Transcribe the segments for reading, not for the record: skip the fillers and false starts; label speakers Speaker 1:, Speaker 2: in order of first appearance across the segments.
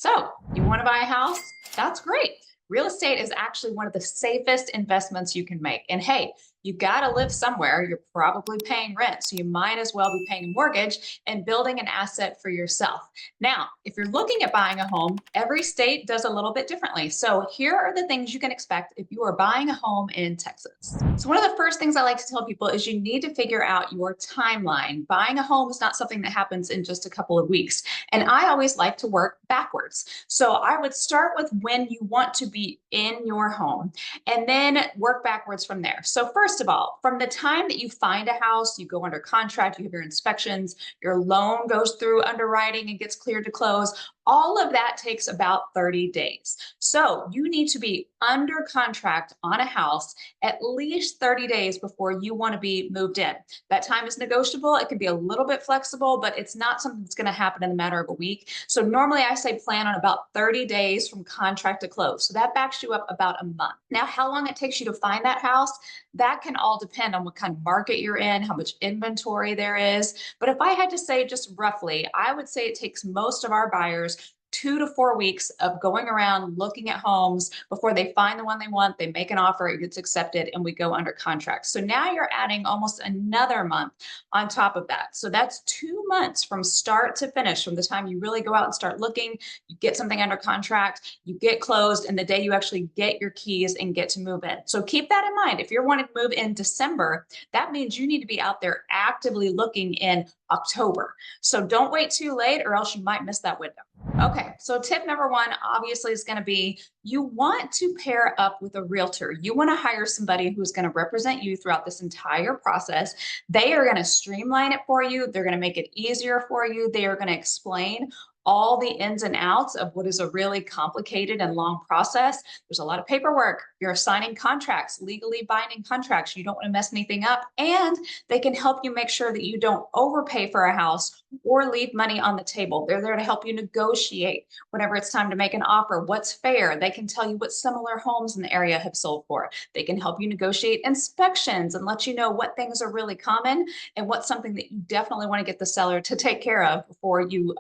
Speaker 1: So you want to buy a house? That's great. Real estate is actually one of the safest investments you can make. And hey, you got to live somewhere. You're probably paying rent. So you might as well be paying a mortgage and building an asset for yourself. Now, if you're looking at buying a home, every state does a little bit differently. So here are the things you can expect if you are buying a home in Texas. So one of the first things I like to tell people is you need to figure out your timeline. Buying a home is not something that happens in just a couple of weeks. And I always like to work backwards. So I would start with when you want to be in your home and then work backwards from there. So first of all, from the time that you find a house, you go under contract, you have your inspections, your loan goes through underwriting and gets cleared to close. All of that takes about 30 days. So you need to be under contract on a house at least 30 days before you want to be moved in. That time is negotiable. It can be a little bit flexible, but it's not something that's going to happen in a matter of a week. So normally I say plan on about 30 days from contract to close. So that backs you up about a month. Now, how long it takes you to find that house, that can all depend on what kind of market you're in, how much inventory there is. But if I had to say just roughly, I would say it takes most of our buyers 2 to 4 weeks of going around looking at homes before they find the one they want, they make an offer, it gets accepted, and we go under contract. So now you're adding almost another month on top of that. So that's 2 months from start to finish, from the time you really go out and start looking, you get something under contract, you get closed, and the day you actually get your keys and get to move in. So keep that in mind. If you're wanting to move in December, that means you need to be out there actively looking in October. So don't wait too late or else you might miss that window. Okay, so tip number one obviously is going to be you want to pair up with a realtor. You want to hire somebody who's going to represent you throughout this entire process. They are going to streamline it for you. They're going to make it easier for you. They are going to explain all the ins and outs of what is a really complicated and long process. There's a lot of paperwork. You're signing contracts, legally binding contracts. You don't want to mess anything up. And they can help you make sure that you don't overpay for a house or leave money on the table. They're there to help you negotiate whenever it's time to make an offer, what's fair. They can tell you what similar homes in the area have sold for. They can help you negotiate inspections and let you know what things are really common and what's something that you definitely want to get the seller to take care of before you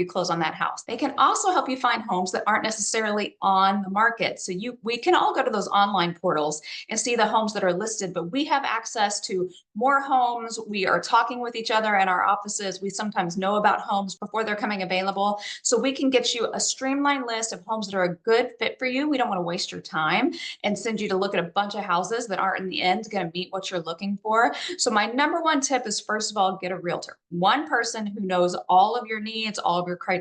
Speaker 1: close on that house. They can also help you find homes that aren't necessarily on the market. So we can all go to those online portals and see the homes that are listed, but we have access to more homes. We are talking with each other in our offices. We sometimes know about homes before they're coming available. So we can get you a streamlined list of homes that are a good fit for you. We don't want to waste your time and send you to look at a bunch of houses that aren't in the end going to meet what you're looking for. So my number one tip is, first of all, get a realtor. One person who knows all of your needs, all of your criteria.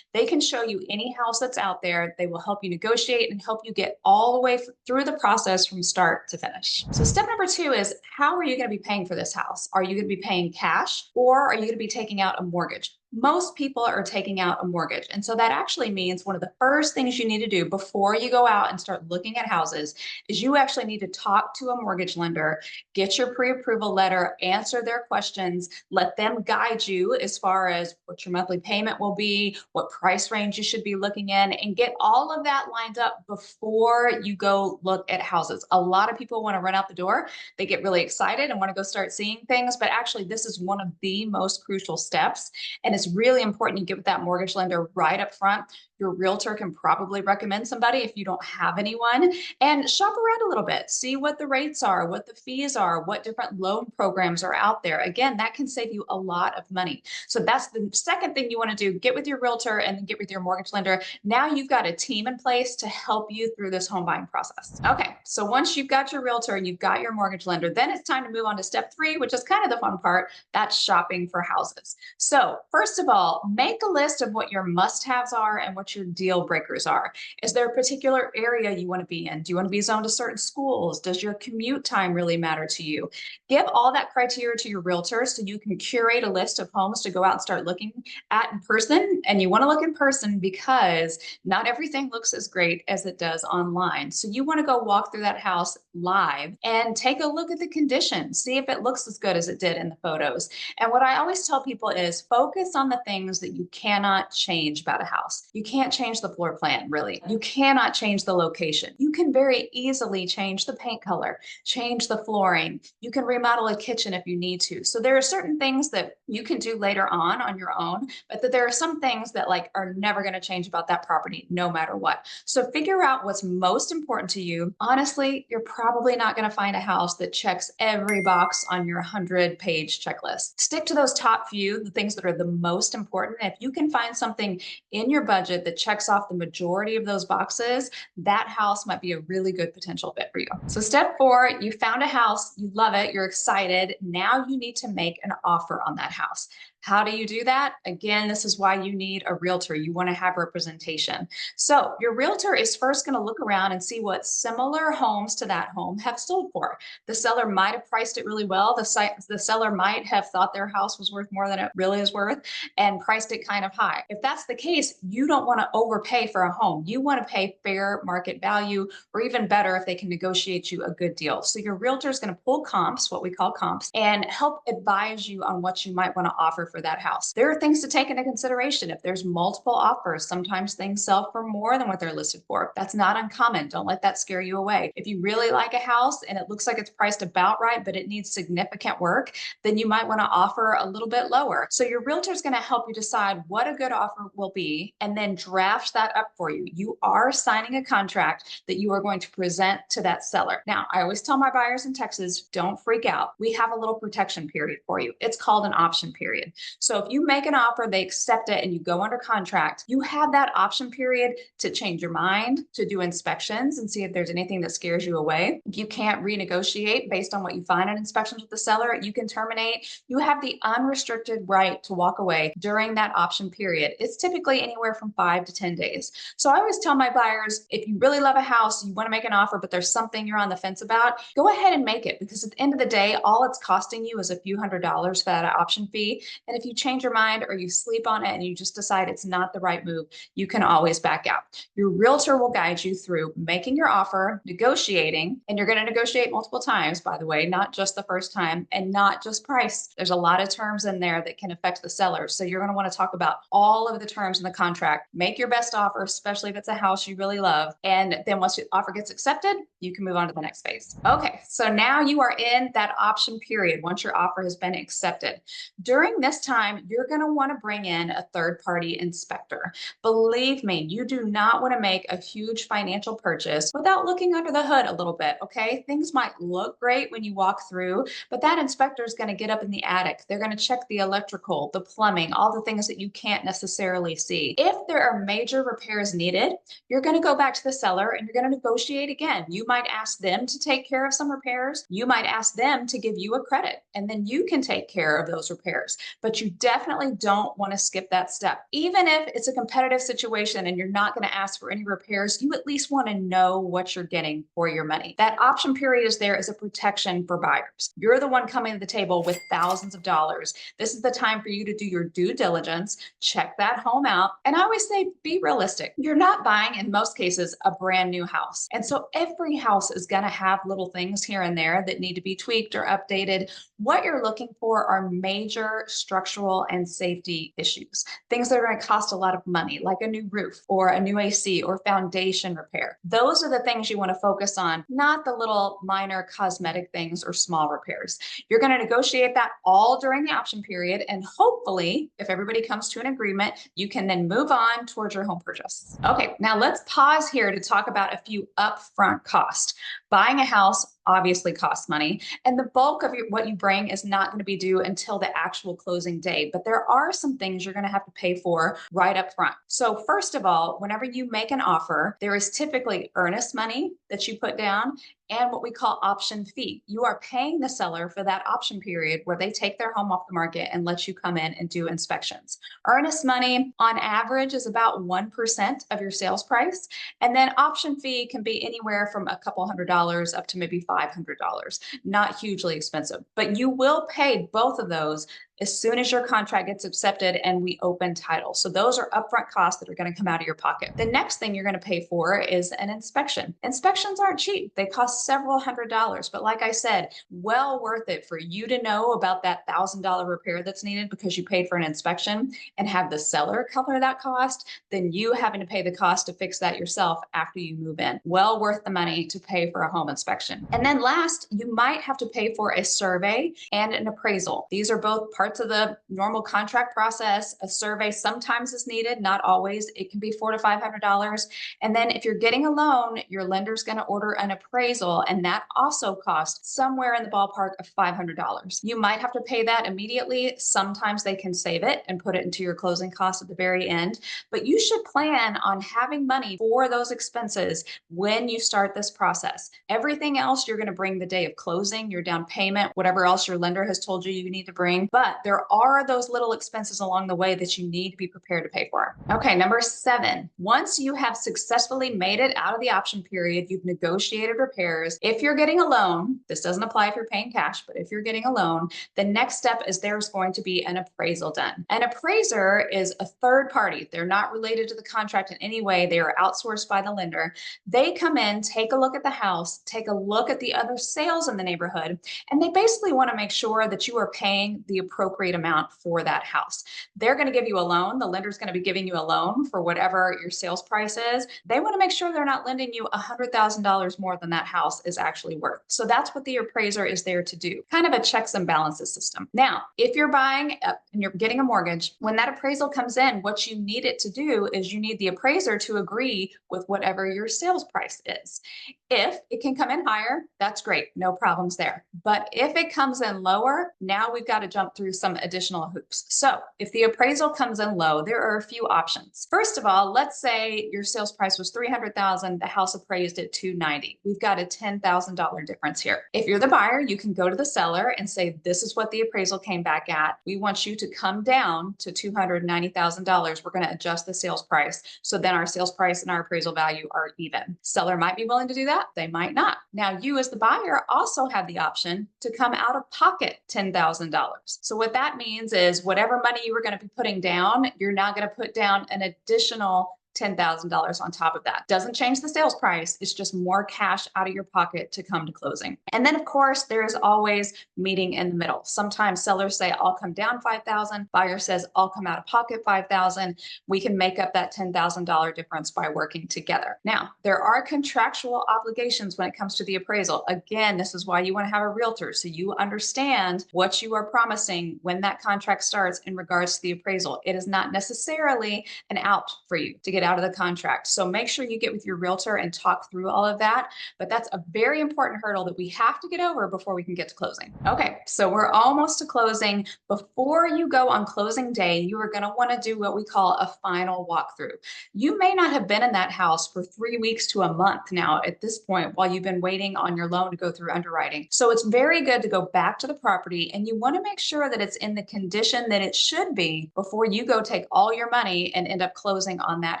Speaker 1: They can show you any house that's out there. They will help you negotiate and help you get all the way through the process from start to finish. So step number two is, how are you going to be paying for this house? Are you going to be paying cash or are you going to be taking out a mortgage? Most people are taking out a mortgage. And so that actually means one of the first things you need to do before you go out and start looking at houses is you actually need to talk to a mortgage lender, get your pre-approval letter, answer their questions, let them guide you as far as what your monthly payment will be, what price range you should be looking in, and get all of that lined up before you go look at houses. A lot of people want to run out the door. They get really excited and want to go start seeing things, but actually this is one of the most crucial steps. And it's really important you get with that mortgage lender right up front. Your realtor can probably recommend somebody if you don't have anyone, and shop around a little bit, see what the rates are, what the fees are, what different loan programs are out there. Again, that can save you a lot of money. So that's the second thing you want to do. Get with your realtor and then get with your mortgage lender. Now you've got a team in place to help you through this home buying process. Okay, so once you've got your realtor and you've got your mortgage lender, then it's time to move on to step three, which is kind of the fun part. That's shopping for houses. So first of all, make a list of what your must-haves are and what your deal breakers are. Is there a particular area you want to be in? Do you want to be zoned to certain schools? Does your commute time really matter to you? Give all that criteria to your realtor so you can curate a list of homes to go out and start looking at in person. And you want to look in person because not everything looks as great as it does online. So you want to go walk through that house, live and take a look at the condition, see if it looks as good as it did in the photos. And what I always tell people is focus on the things that you cannot change about a house. You can't change the floor plan, really. You cannot change the location. You can very easily change the paint color, change the flooring. You can remodel a kitchen if you need to. So there are certain things that you can do later on your own, but that there are some things that like are never going to change about that property no matter what. So figure out what's most important to you. Honestly, you're probably not going to find a house that checks every box on your 100-page checklist. Stick to those top few, the things that are the most important. If you can find something in your budget that checks off the majority of those boxes, that house might be a really good potential fit for you. So step 4, you found a house, you love it, you're excited. Now you need to make an offer on that house. How do you do that? Again, this is why you need a realtor. You want to have representation. So your realtor is first going to look around and see what similar homes to that home have sold for. The seller might have priced it really well. The seller might have thought their house was worth more than it really is worth and priced it kind of high. If that's the case, you don't want to overpay for a home. You want to pay fair market value, or even better if they can negotiate you a good deal. So your realtor is going to pull comps, what we call comps, and help advise you on what you might want to offer for that house. There are things to take into consideration. If there's multiple offers, sometimes things sell for more than what they're listed for. That's not uncommon. Don't let that scare you away. If you really like a house and it looks like it's priced about right, but it needs significant work, then you might want to offer a little bit lower. So your realtor is going to help you decide what a good offer will be and then draft that up for you. You are signing a contract that you are going to present to that seller. Now, I always tell my buyers in Texas, don't freak out. We have a little protection period for you. It's called an option period. So if you make an offer, they accept it, and you go under contract, you have that option period to change your mind, to do inspections and see if there's anything that scares you away. If you can't renegotiate based on what you find in inspections with the seller, you can terminate. You have the unrestricted right to walk away during that option period. It's typically anywhere from 5 to 10 days. So I always tell my buyers, if you really love a house, you want to make an offer, but there's something you're on the fence about, go ahead and make it, because at the end of the day, all it's costing you is a few $100s for that option fee. And if you change your mind or you sleep on it and you just decide it's not the right move, you can always back out. Your realtor will guide you through making your offer, negotiating, and you're going to negotiate multiple times, by the way, not just the first time, and not just price. There's a lot of terms in there that can affect the seller. So you're going to want to talk about all of the terms in the contract. Make your best offer, especially if it's a house you really love. And then once your offer gets accepted, you can move on to the next phase. Okay, so now you are in that option period once your offer has been accepted. During this time, you're going to want to bring in a third-party inspector. Believe me, you do not want to make a huge financial purchase without looking under the hood a little bit, okay? Things might look great when you walk through, but that inspector is going to get up in the attic. They're going to check the electrical, the plumbing, all the things that you can't necessarily see. If there are major repairs needed, you're going to go back to the seller and you're going to negotiate again. You might ask them to take care of some repairs. You might ask them to give you a credit, and then you can take care of those repairs. But you definitely don't want to skip that step. Even if it's a competitive situation and you're not going to ask for any repairs, you at least want to know what you're getting for your money. That option period is there as a protection for buyers. You're the one coming to the table with thousands of dollars. This is the time for you to do your due diligence, check that home out. And I always say, be realistic. You're not buying, in most cases, a brand new house. And so every house is going to have little things here and there that need to be tweaked or updated. What you're looking for are major structural and safety issues, things that are going to cost a lot of money, like a new roof or a new AC or foundation repair. Those are the things you want to focus on, not the little minor cosmetic things or small repairs. You're going to negotiate that all during the option period, and hopefully, if everybody comes to an agreement, you can then move on towards your home purchase. Okay, now let's pause here to talk about a few upfront costs. Buying a house obviously costs money, and the bulk of what you bring is not going to be due until the actual closing day. But there are some things you're going to have to pay for right up front. So first of all, whenever you make an offer, there is typically earnest money that you put down and what we call option fee. You are paying the seller for that option period where they take their home off the market and let you come in and do inspections. Earnest money on average is about 1% of your sales price. And then option fee can be anywhere from a couple $100s up to maybe $500. Not hugely expensive, but you will pay both of those as soon as your contract gets accepted and we open title. So those are upfront costs that are going to come out of your pocket. The next thing you're going to pay for is an inspection. Inspections aren't cheap. They cost several $100s, but like I said, well worth it for you to know about that $1,000 repair that's needed because you paid for an inspection and have the seller cover that cost, than you having to pay the cost to fix that yourself after you move in. Well worth the money to pay for a home inspection. And then last, you might have to pay for a survey and an appraisal. These are both parts of the normal contract process. A survey sometimes is needed, not always. It can be $400 to $500. And then if you're getting a loan, your lender's going to order an appraisal, and that also costs somewhere in the ballpark of $500. You might have to pay that immediately. Sometimes they can save it and put it into your closing costs at the very end, but you should plan on having money for those expenses when you start this process. Everything else you're going to bring the day of closing, your down payment, whatever else your lender has told you you need to bring, but there are those little expenses along the way that you need to be prepared to pay for. Okay, number 7, once you have successfully made it out of the option period, you've negotiated repairs. If you're getting a loan, this doesn't apply if you're paying cash, but if you're getting a loan, the next step is there's going to be an appraisal done. An appraiser is a third party. They're not related to the contract in any way. They are outsourced by the lender. They come in, take a look at the house, take a look at the other sales in the neighborhood, and they basically want to make sure that you are paying the appropriate amount for that house. They're going to give you a loan. The lender's going to be giving you a loan for whatever your sales price is. They want to make sure they're not lending you $100,000 more than that house is actually worth. So that's what the appraiser is there to do, kind of a checks and balances system. Now, if you're buying and you're getting a mortgage, when that appraisal comes in, what you need it to do is you need the appraiser to agree with whatever your sales price is. If it can come in higher, that's great. No problems there. But if it comes in lower, now we've got to jump through some additional hoops. So if the appraisal comes in low, there are a few options. First of all, let's say your sales price was $300,000, the house appraised at $290,000. We've got a $10,000 difference here. If you're the buyer, you can go to the seller and say, this is what the appraisal came back at. We want you to come down to $290,000. We're going to adjust the sales price. So then our sales price and our appraisal value are even. Seller might be willing to do that. They might not. Now, you as the buyer also have the option to come out of pocket $10,000. So what that means is whatever money you were going to be putting down, you're now going to put down an additional $10,000 on top of that. Doesn't change the sales price. It's just more cash out of your pocket to come to closing. And then of course, there's always meeting in the middle. Sometimes sellers say, I'll come down $5,000. Buyer says, I'll come out of pocket $5,000. We can make up that $10,000 difference by working together. Now, there are contractual obligations when it comes to the appraisal. Again, this is why you want to have a realtor, so you understand what you are promising when that contract starts in regards to the appraisal. It is not necessarily an out for you to get out of the contract. So make sure you get with your realtor and talk through all of that. But that's a very important hurdle that we have to get over before we can get to closing. Okay, so we're almost to closing. Before you go on closing day, you are going to want to do what we call a final walkthrough. You may not have been in that house for 3 weeks to a month now at this point while you've been waiting on your loan to go through underwriting. So it's very good to go back to the property, and you want to make sure that it's in the condition that it should be before you go take all your money and end up closing on that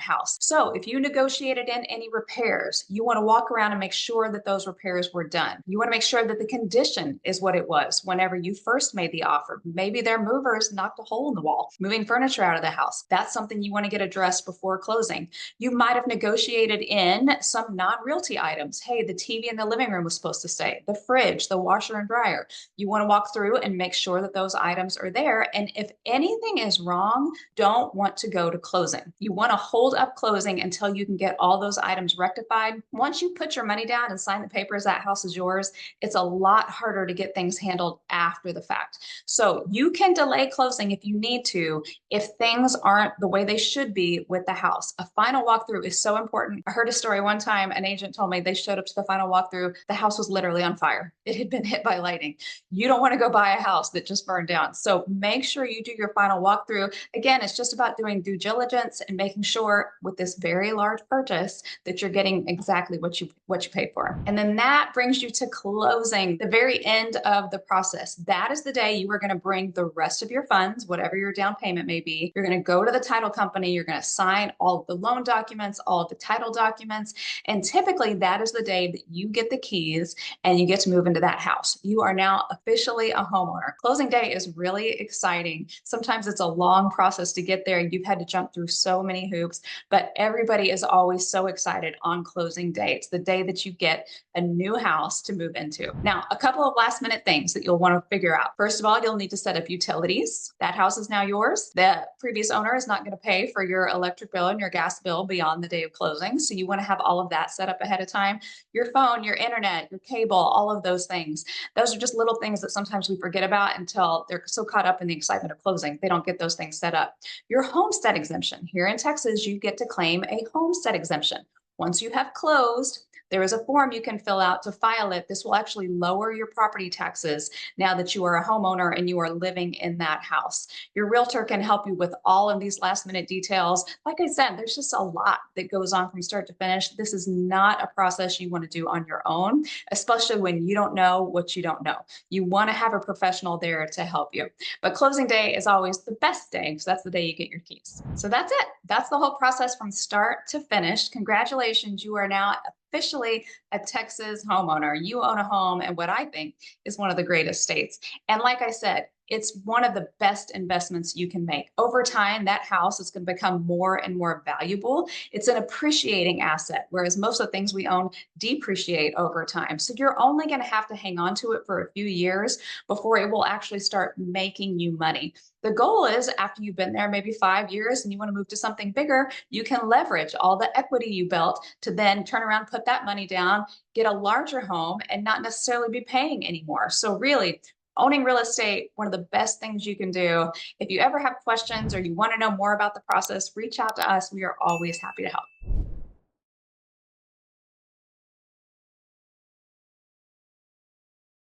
Speaker 1: house. So if you negotiated in any repairs, you want to walk around and make sure that those repairs were done. You want to make sure that the condition is what it was whenever you first made the offer. Maybe their movers knocked a hole in the wall, moving furniture out of the house. That's something you want to get addressed before closing. You might have negotiated in some non-realty items. Hey, the TV in the living room was supposed to stay, the fridge, the washer and dryer. You want to walk through and make sure that those items are there. And if anything is wrong, don't want to go to closing. You want to hold up closing until you can get all those items rectified. Once you put your money down and sign the papers, that house is yours. It's a lot harder to get things handled after the fact. So you can delay closing if you need to, if things aren't the way they should be with the house. A final walkthrough is so important. I heard a story one time, an agent told me they showed up to the final walkthrough. The house was literally on fire. It had been hit by lightning. You don't want to go buy a house that just burned down. So make sure you do your final walkthrough. Again, it's just about doing due diligence and making sure with this very large purchase that you're getting exactly what you paid for. And then that brings you to closing, the very end of the process. That is the day you are going to bring the rest of your funds, whatever your down payment may be. You're going to go to the title company. You're going to sign all of the loan documents, all of the title documents. And typically that is the day that you get the keys and you get to move into that house. You are now officially a homeowner. Closing day is really exciting. Sometimes it's a long process to get there. You've had to jump through so many hoops, but everybody is always so excited on closing day. It's the day that you get a new house to move into. Now, a couple of last minute things that you'll want to figure out. First of all, you'll need to set up utilities. That house is now yours. The previous owner is not going to pay for your electric bill and your gas bill beyond the day of closing. So you want to have all of that set up ahead of time. Your phone, your internet, your cable, all of those things. Those are just little things that sometimes we forget about until they're so caught up in the excitement of closing. They don't get those things set up. Your homestead exemption. Here in Texas, you get to claim a homestead exemption. Once you have closed, there is a form you can fill out to file it. This will actually lower your property taxes now that you are a homeowner and you are living in that house. Your realtor can help you with all of these last minute details. Like I said, there's just a lot that goes on from start to finish. This is not a process you want to do on your own, especially when you don't know what you don't know. You want to have a professional there to help you. But closing day is always the best day because that's the day you get your keys. So that's it. That's the whole process from start to finish. Congratulations, you are now officially a Texas homeowner. You own a home in what I think is one of the greatest states. And like I said, it's one of the best investments you can make. Over time, that house is going to become more and more valuable. It's an appreciating asset, whereas most of the things we own depreciate over time. So you're only going to have to hang on to it for a few years before it will actually start making you money. The goal is after you've been there maybe 5 years and you want to move to something bigger, you can leverage all the equity you built to then turn around, put that money down, get a larger home and not necessarily be paying anymore. So really, owning real estate, one of the best things you can do. If you ever have questions or you want to know more about the process, reach out to us. We are always happy to help.